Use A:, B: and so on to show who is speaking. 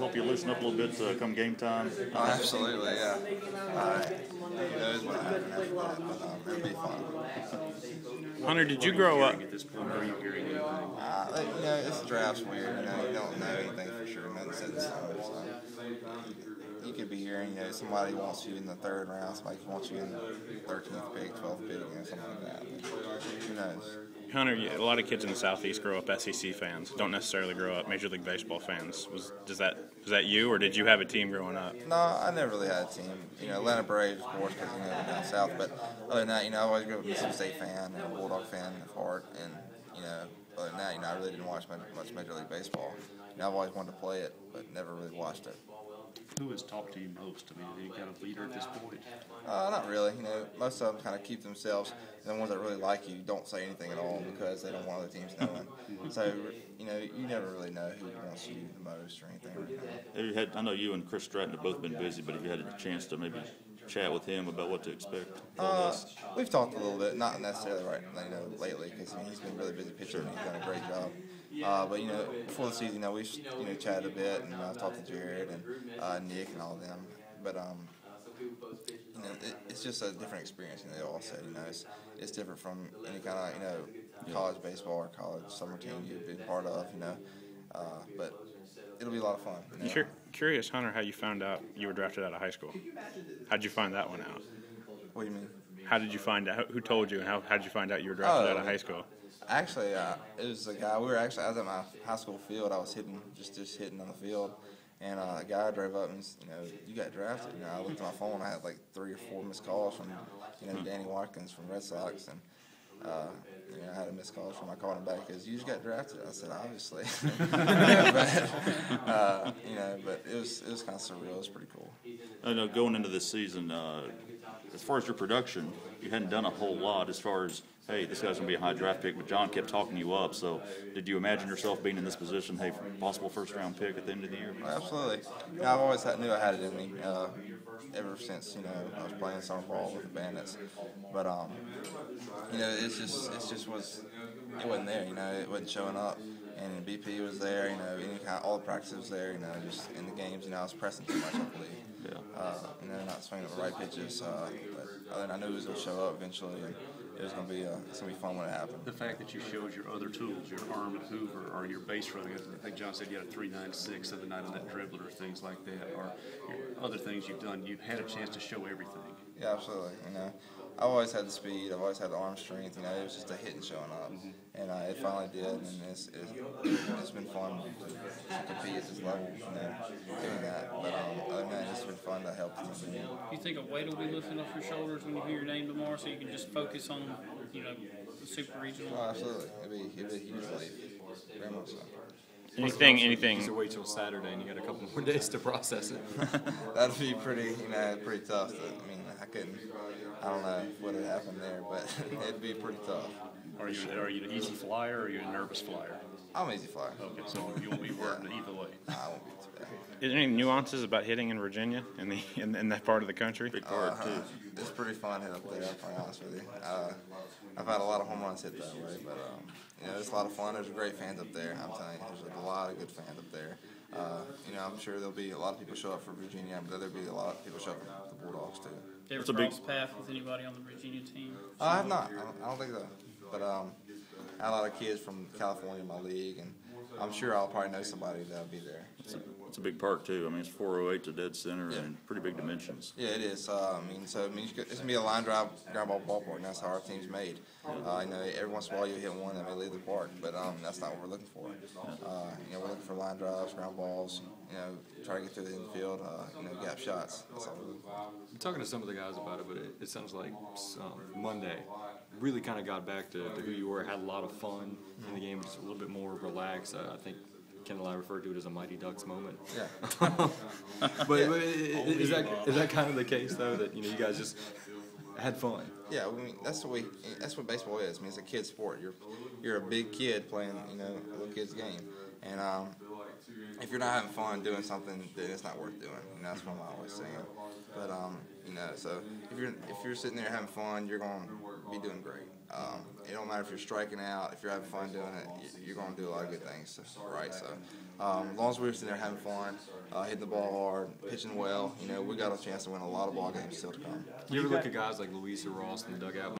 A: help you loosen up a little bit come game time?
B: Oh, absolutely, yeah. Who knows what happened after that, but it'll be fun.
C: Hunter, did you grow up?
D: At this point, are you hearing anything?
B: This draft's weird. You don't know anything for sure. Nothing's set in stone. So you could be hearing, somebody wants you in the 3rd round, somebody wants you in the 13th pick, 12th pick, something like that. Who knows?
C: Hunter, a lot of kids in the Southeast grow up SEC fans. Don't necessarily grow up Major League Baseball fans. Was that you, or did you have a team growing up?
B: No, I never really had a team. Atlanta Braves, of course, because down south. But other than that, I always grew up a Mississippi State fan and a Bulldog fan at heart. And other than that, I really didn't watch much Major League Baseball. I've always wanted to play it, but never really watched it.
D: Who has talked to you most? Any kind of leader at this point?
B: Not really. Most of them kind of keep themselves. And the ones that really like you don't say anything at all because they don't want other teams knowing. So, you never really know who wants you the most or anything.
A: I know you and Chris Stratton have both been busy, but have you had a chance to maybe chat with him about what to expect?
B: We've talked a little bit, not necessarily lately, because he's been really busy pitching and he's done a great job. But before the season, we've chatted a bit, and I've talked to Jared and Nick and all of them. But it's just a different experience. They all said, it's different from any kind of college baseball or college summer team you've been part of. But it'll be a lot of fun.
C: Curious, Hunter, how you found out you were drafted out of high school. How'd you find that one out?
B: What do you mean?
C: How did you find out? Who told you, and how did you find out you were drafted out of high school?
B: Actually, it was a guy. I was at my high school field. I was hitting, just hitting on the field, and a guy drove up and you got drafted. I looked at my phone. I had like 3 or 4 missed calls from Danny Watkins from Red Sox, and I had a missed call from him. I called him back because you just got drafted. I said obviously, but it was kind of surreal. It was pretty cool.
A: I know going into this season, as far as your production, you hadn't done a whole lot as far as, hey, this guy's going to be a high draft pick, but John kept talking you up. So did you imagine yourself being in this position, hey, possible first-round pick at the end of the year?
B: Absolutely. I've always knew I had it in me ever since, I was playing summer ball with the Bandits. But, it wasn't there, it wasn't showing up. And BP was there, all the practice was there, just in the games, I was pressing too much, I believe. Yeah. Not swinging the right pitches. But I knew it was going to show up eventually, and it was going to be fun when it happened.
D: The fact that you showed your other tools, your arm and hoover, or your base running, I think John said you had a 3.96 the other night on that dribbler, or things like that, or other things you've done, you've had a chance to show everything.
B: Yeah, absolutely. I've always had the speed. I've always had the arm strength. It was just a hit and showing up, and it finally did. And it's been fun to compete at this level, doing that. But other than that, it's been fun to help the team.
E: Do you think a weight will be lifted off your shoulders when you hear your name tomorrow, so you can just focus on, the Super Regional?
B: Oh, absolutely. It'd be a huge relief. Very much so.
C: Anything.
F: Just wait till Saturday, and you got a couple more days to process it.
B: That'd be pretty tough. I don't know what would happen there, but it'd be pretty tough.
D: Are you an easy flyer, or are you a nervous flyer?
B: I'm an easy flyer.
D: Okay, so you won't be worried either way.
B: I won't be too bad.
C: Is there any nuances about hitting in Virginia in that part of the country?
A: Big part, too.
B: It's pretty fun hitting up there, I'll be honest with you. I've had a lot of home runs hit that way, but it's a lot of fun. There's great fans up there. I'm telling you, there's a lot of good fans up there. I'm sure there'll be a lot of people show up for Virginia, but there'll be a lot of people show up for the Bulldogs too.
E: Did you ever cross paths with anybody on the Virginia team?
B: I have not. I don't think so. But I had a lot of kids from California in my league, and I'm sure I'll probably know somebody that'll be there.
A: It's a big park too. It's 408 to dead center and pretty big dimensions.
B: Yeah, it is. It's gonna be a line drive ground ball ballpark, and that's how our team's made. Every once in a while you hit one that may leave the park, but that's not what we're looking for. We're looking for line drives, ground balls. Try to get through the infield. Gap shots. That's all we're looking for.
F: I'm talking to some of the guys about it, but it sounds like Monday really kind of got back to who you were. Had a lot of fun in the game, just a little bit more relaxed. I think Ken and I referred to it as a Mighty Ducks moment.
B: Yeah.
F: but is that kind of the case though, that you guys just had fun?
B: Yeah, that's what baseball is. It's a kid sport. You're a big kid playing a little kid's game, and if you're not having fun doing something, then it's not worth doing. That's what I'm always saying. But so if you're sitting there having fun, you're going to be doing great. It don't matter if you're striking out, if you're having fun doing it, you're going to do a lot of good things, right? So as long as we're sitting there having fun, hitting the ball hard, pitching well, we got a chance to win a lot of ball games still to come.
F: You ever look at guys like Luis or Ross in the dugout